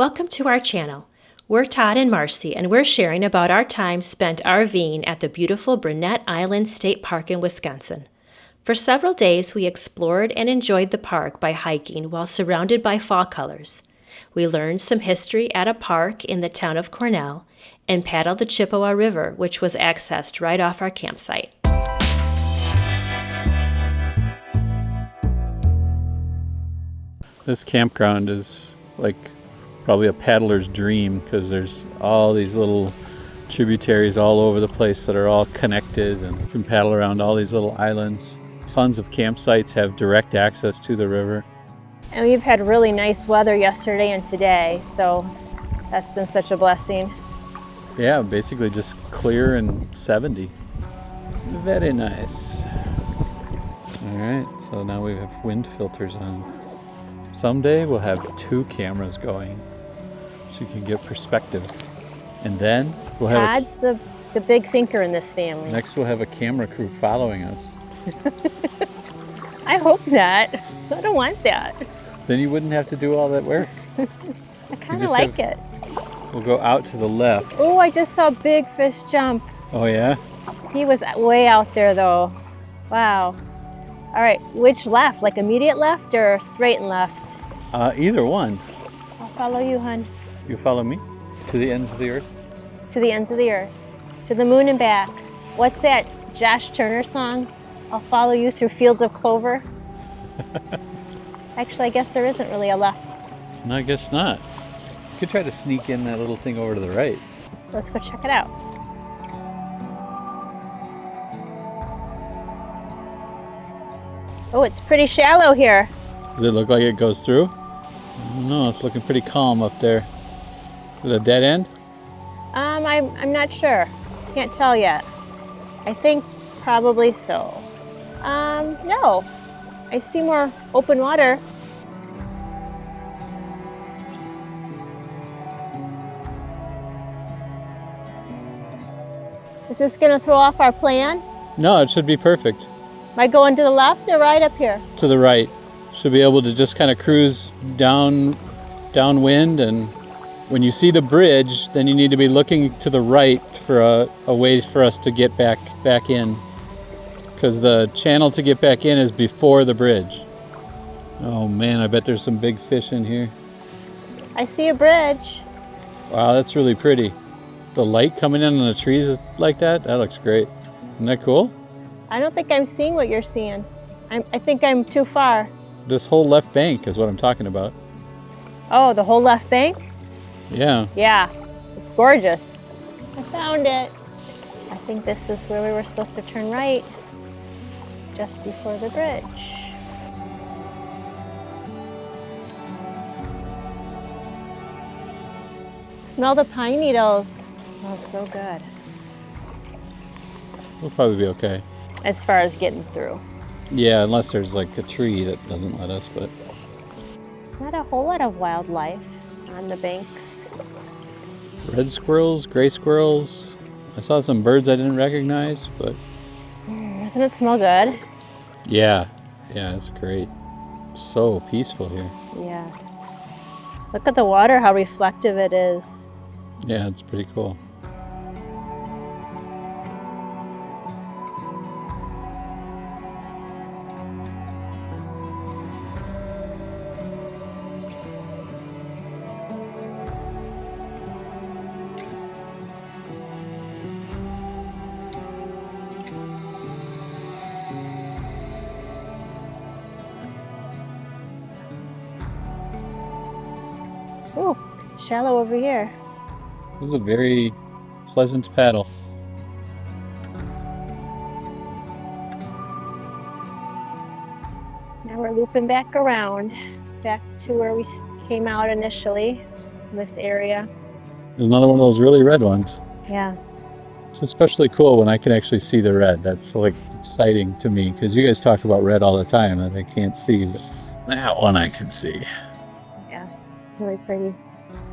Welcome to our channel. We're Todd and Marcy, and we're sharing about our time spent RVing at the beautiful Brunet Island State Park in Wisconsin. For several days, we explored and enjoyed the park by hiking while surrounded by fall colors. We learned some history at a park in the town of Cornell and paddled the Chippewa River, which was accessed right off our campsite. This campground is like probably a paddler's dream because there's all these little tributaries all over the place that are all connected, and you can paddle around all these little islands. Tons of campsites have direct access to the river. And we've had really nice weather yesterday and today, so that's been such a blessing. Yeah, basically just clear and 70. Very nice. All right, so now we have wind filters on. Someday we'll have 2 cameras going so you can get perspective. And then we'll Todd's the big thinker in this family. Next we'll have a camera crew following us. I hope not. I don't want that. Then you wouldn't have to do all that work. I kind of like it. We'll go out to the left. Oh, I just saw a big fish jump. Oh yeah? He was way out there though. Wow. All right, which left? Like immediate left or straight and left? Either one. I'll follow you, hon. You follow me to the ends of the earth? To the ends of the earth. To the moon and back. What's that Josh Turner song? I'll follow you through fields of clover. Actually, I guess there isn't really a left. No, I guess not. You could try to sneak in that little thing over to the right. Let's go check it out. Oh, it's pretty shallow here. Does it look like it goes through? I don't know, it's looking pretty calm up there. Is it a dead end? I'm not sure. Can't tell yet. I think probably so. No. I see more open water. Is this gonna throw off our plan? No, it should be perfect. Am I going to the left or right up here? To the right. Should be able to just kind of cruise downwind, and when you see the bridge, then you need to be looking to the right for a way for us to get back in. Because the channel to get back in is before the bridge. Oh man, I bet there's some big fish in here. I see a bridge. Wow, that's really pretty. The light coming in on the trees like that looks great. Isn't that cool? I don't think I'm seeing what you're seeing. I think I'm too far. This whole left bank is what I'm talking about. Oh, the whole left bank? Yeah. Yeah, it's gorgeous. I found it. I think this is where we were supposed to turn right, just before the bridge. Smell the pine needles. Smells so good. We'll probably be okay. As far as getting through. Yeah, unless there's like a tree that doesn't let us, but. Not a whole lot of wildlife on the banks. Red squirrels, gray squirrels. I saw some birds I didn't recognize, but. Doesn't it smell good? Yeah, it's great. It's so peaceful here. Yes. Look at the water, how reflective it is. Yeah, it's pretty cool. Oh, shallow over here. It was a very pleasant paddle. Now we're looping back around, back to where we came out initially, this area. There's another one of those really red ones. Yeah. It's especially cool when I can actually see the red. That's like exciting to me because you guys talk about red all the time and I can't see, but that one I can see. Yeah, really pretty.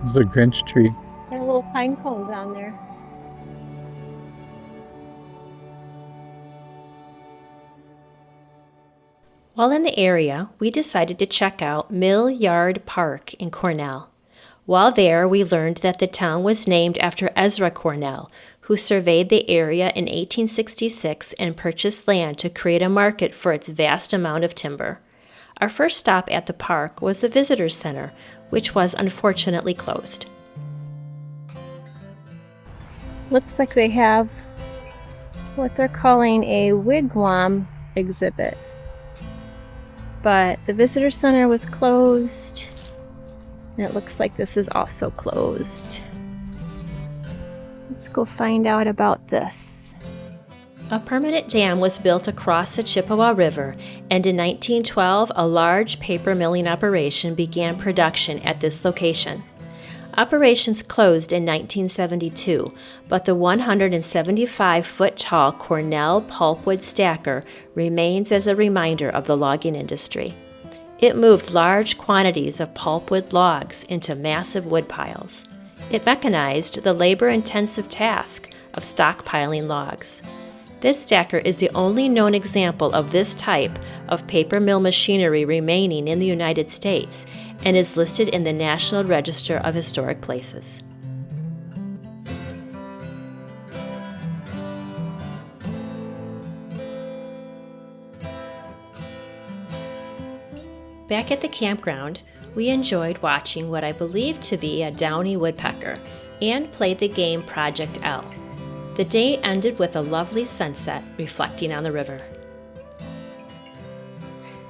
It's a Grinch tree. There are little pine cones on there. While in the area, we decided to check out Mill Yard Park in Cornell. While there, we learned that the town was named after Ezra Cornell, who surveyed the area in 1866 and purchased land to create a market for its vast amount of timber. Our first stop at the park was the Visitors Center, which was unfortunately closed. Looks like they have what they're calling a wigwam exhibit. But the Visitor Center was closed, and it looks like this is also closed. Let's go find out about this. A permanent dam was built across the Chippewa River, and in 1912, a large paper milling operation began production at this location. Operations closed in 1972, but the 175-foot-tall Cornell pulpwood stacker remains as a reminder of the logging industry. It moved large quantities of pulpwood logs into massive wood piles. It mechanized the labor-intensive task of stockpiling logs. This stacker is the only known example of this type of paper mill machinery remaining in the United States and is listed in the National Register of Historic Places. Back at the campground, we enjoyed watching what I believed to be a downy woodpecker and played the game Project L. The day ended with a lovely sunset reflecting on the river.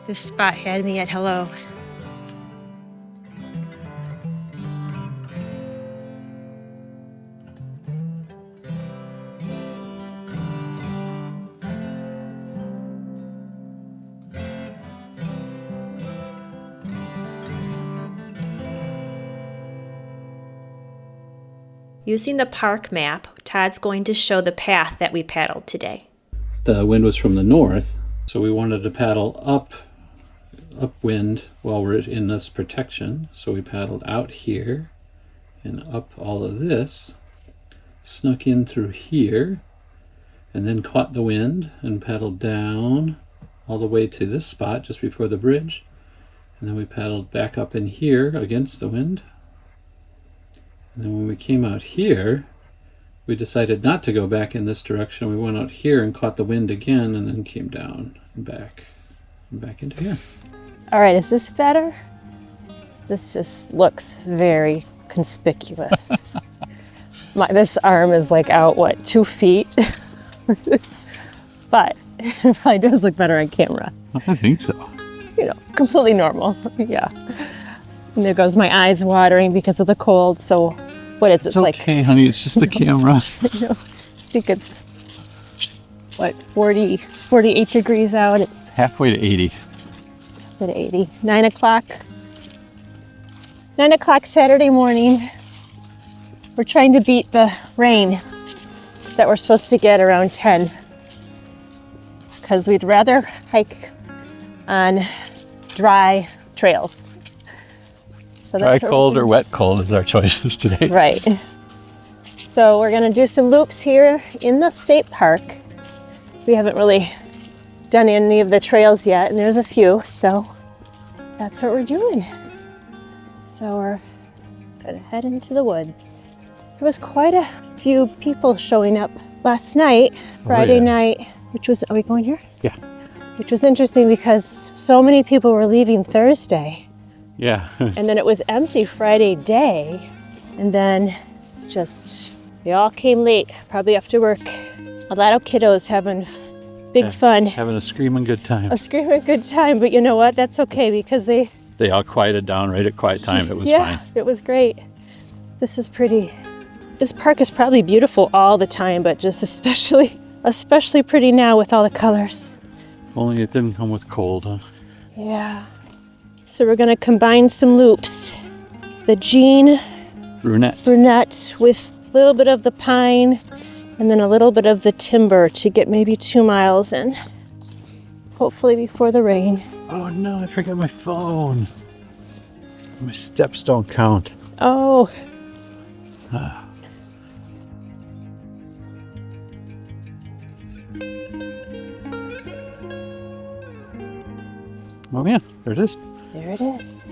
This spot had me at hello. Using the park map, Todd's going to show the path that we paddled today. The wind was from the north, so we wanted to paddle upwind while we're in this protection. So we paddled out here and up all of this, snuck in through here, and then caught the wind and paddled down all the way to this spot just before the bridge. And then we paddled back up in here against the wind. And then when we came out here, we decided not to go back in this direction. We went out here and caught the wind again and then came down and back into here. All right, is this better? This just looks very conspicuous. This arm is like out, 2 feet? But it probably does look better on camera. I think so. Completely normal, yeah. And there goes my eyes watering because of the cold, so what is it? It's okay, honey, it's just a camera. I think it's, 48 degrees out. It's halfway to 80. Halfway to 80. 9 o'clock. 9 o'clock Saturday morning. We're trying to beat the rain that we're supposed to get around 10. Because we'd rather hike on dry trails. So Dry cold or wet cold is our choices today. Right. So we're going to do some loops here in the state park. We haven't really done any of the trails yet, and there's a few, so that's what we're doing. So we're going to head into the woods. There was quite a few people showing up last night, Friday night, which was, are we going here? Yeah. Which was interesting because so many people were leaving Thursday. Yeah. And then it was empty Friday day, and then they all came late, probably after work. A lot of kiddos having big fun. Having a screaming good time. A screaming good time, but you know what? That's okay because they all quieted down right at quiet time. It was fine. It was great. This is pretty. This park is probably beautiful all the time, but just especially pretty now with all the colors. If only it didn't come with cold, huh? Yeah. So we're going to combine some loops. The Jean Brunet with a little bit of the pine and then a little bit of the timber to get maybe 2 miles in. Hopefully before the rain. Oh no, I forgot my phone. My steps don't count. Oh. Oh yeah, there it is. There it is.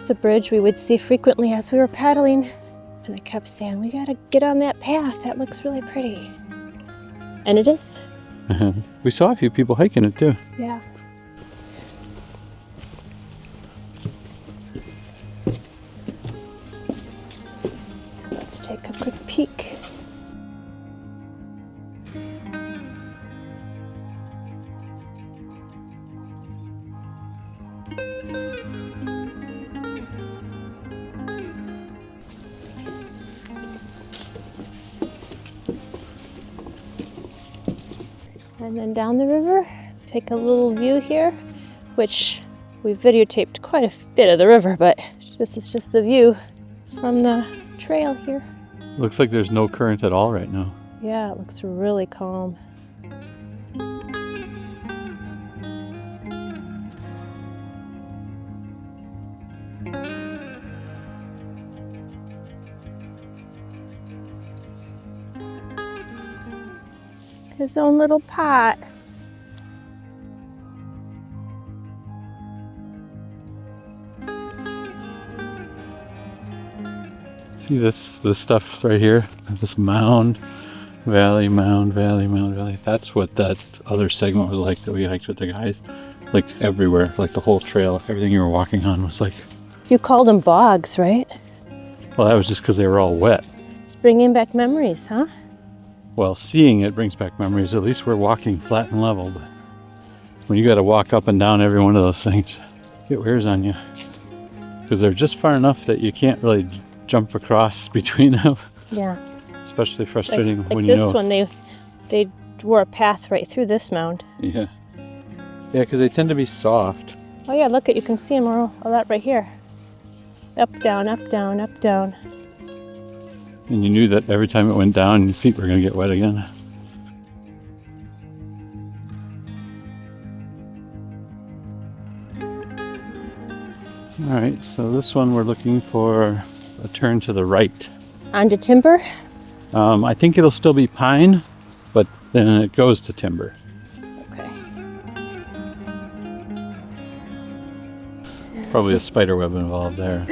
is a bridge we would see frequently as we were paddling. And I kept saying, we gotta get on that path. That looks really pretty. And it is. We saw a few people hiking it too. Yeah. So let's take a quick peek. And then down the river, take a little view here, which we videotaped quite a bit of the river, but this is just the view from the trail here. Looks like there's no current at all right now. Yeah, it looks really calm. His own little pot. See this stuff right here? This mound, valley, mound, valley, mound, valley. That's what that other segment was like that we hiked with the guys. Like everywhere, like the whole trail, everything you were walking on was like... You called them bogs, right? Well, that was just because they were all wet. It's bringing back memories, huh? Well, seeing it brings back memories. At least we're walking flat and level. But when you got to walk up and down every one of those things, it wears on you. Because they're just far enough that you can't really jump across between them. Yeah. Especially frustrating like when you know. This one, they wore a path right through this mound. Yeah. Yeah, because they tend to be soft. Oh yeah, look, you can see them all that right here. Up, down, up, down, up, down. And you knew that every time it went down, your feet were going to get wet again. All right, so this one we're looking for a turn to the right. Onto timber? I think it'll still be pine, but then it goes to timber. Okay. Probably a spider web involved there.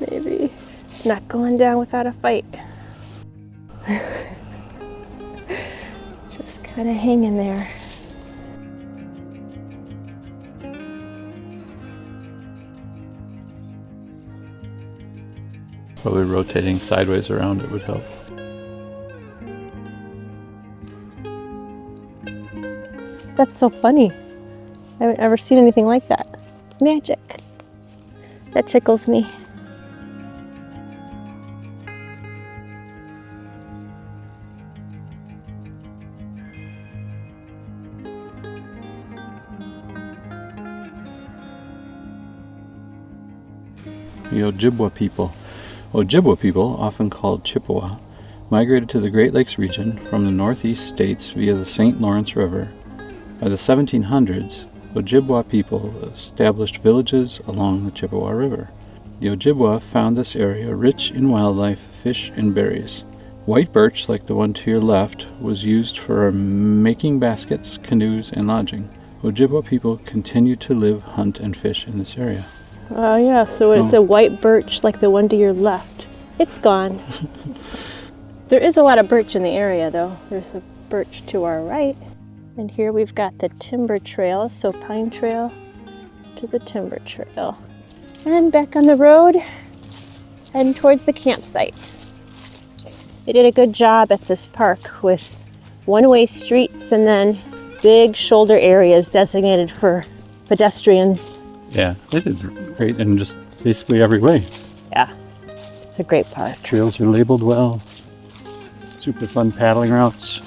Maybe. It's not going down without a fight. Just kind of hanging there. Probably rotating sideways around it would help. That's so funny. I haven't ever seen anything like that. It's magic. That tickles me. The Ojibwa people. Ojibwa people, often called Chippewa, migrated to the Great Lakes region from the northeast states via the St. Lawrence River. By the 1700s, Ojibwa people established villages along the Chippewa River. The Ojibwa found this area rich in wildlife, fish, and berries. White birch, like the one to your left, was used for making baskets, canoes, and lodging. Ojibwa people continue to live, hunt, and fish in this area. Oh yeah, so it's a white birch like the one to your left. It's gone. There is a lot of birch in the area though. There's a birch to our right. And here we've got the timber trail, so pine trail to the timber trail. And back on the road, heading towards the campsite. They did a good job at this park with one-way streets and then big shoulder areas designated for pedestrians. Yeah, they did great in just basically every way. Yeah, it's a great park. Trails are labeled well. Super fun paddling routes.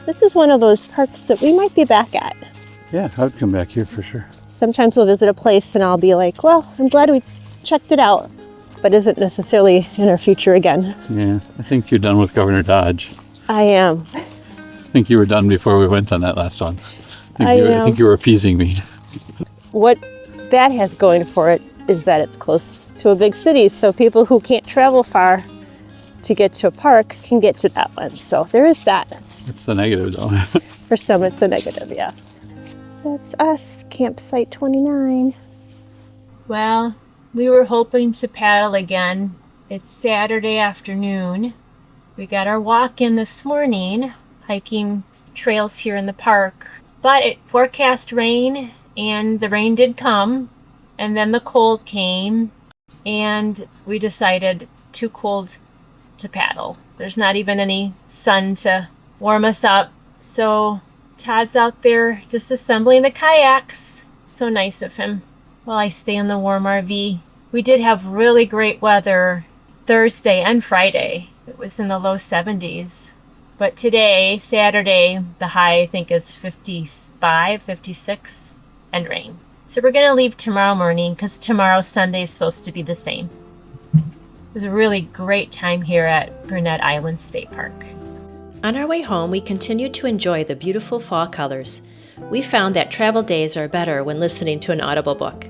This is one of those parks that we might be back at. Yeah, I'd come back here for sure. Sometimes we'll visit a place and I'll be like, well, I'm glad we checked it out, but isn't necessarily in our future again. Yeah, I think you're done with Governor Dodge. I am. I think you were done before we went on that last one. I am. think you were appeasing me. What that has going for it is that it's close to a big city, so people who can't travel far to get to a park can get to that one. So there is that. It's the negative though. For some, it's the negative, yes. That's us, campsite 29. Well, We were hoping to paddle again. It's Saturday afternoon. We got our walk in this morning, hiking trails here in the park, but it forecast rain, and the rain did come, and then the cold came, and we decided too cold to paddle. There's not even any sun to warm us up. So Todd's out there disassembling the kayaks. So nice of him while I stay in the warm RV. We did have really great weather Thursday and Friday. It was in the low 70s. But today, Saturday, the high I think is 55, 56, and rain. So we're gonna leave tomorrow morning because tomorrow, Sunday, is supposed to be the same. It was a really great time here at Brunet Island State Park. On our way home, we continued to enjoy the beautiful fall colors. We found that travel days are better when listening to an audible book.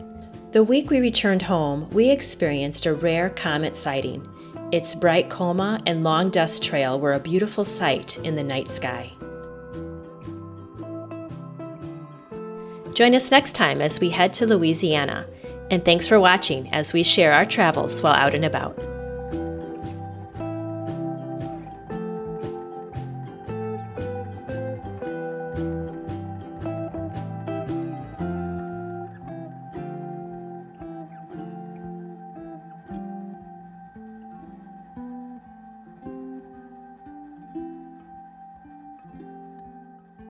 The week we returned home, we experienced a rare comet sighting. Its bright coma and long dust trail were a beautiful sight in the night sky. Join us next time as we head to Louisiana. And thanks for watching as we share our travels while out and about.